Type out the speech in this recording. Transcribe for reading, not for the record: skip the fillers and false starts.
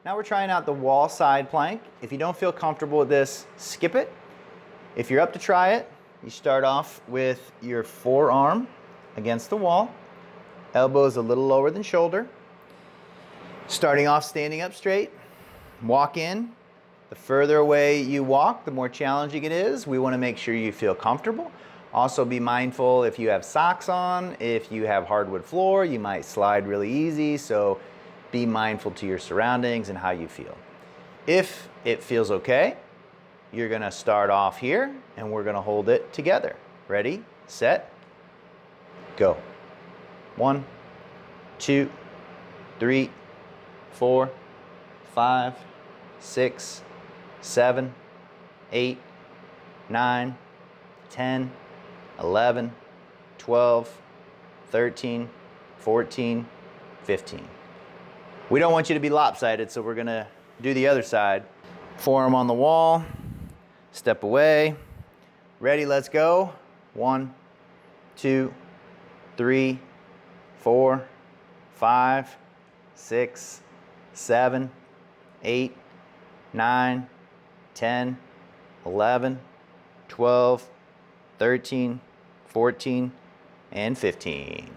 Now we're trying out the wall side plank. If you don't feel comfortable with this, skip it. If you're up to try it, you start off with your forearm against the wall, elbows a little lower than shoulder. Starting off standing up straight, walk in. The further away you walk, the more challenging it is. We want to make sure you feel comfortable. Also be mindful if you have socks on, if you have hardwood floor, you might slide really easy, so be mindful to your surroundings and how you feel. If it feels okay, you're gonna start off here and we're gonna hold it together. Ready, set, go. 1, 2, 3, 4, 5, 6, 7, 8, 9, 10, 11, 12, 13, 14, 15. We don't want you to be lopsided, so we're gonna do the other side. Forearm on the wall, step away. Ready, let's go. 1, 2, 3, 4, 5, 6, 7, 8, 9, 10, 11, 12, 13, 14, and 15.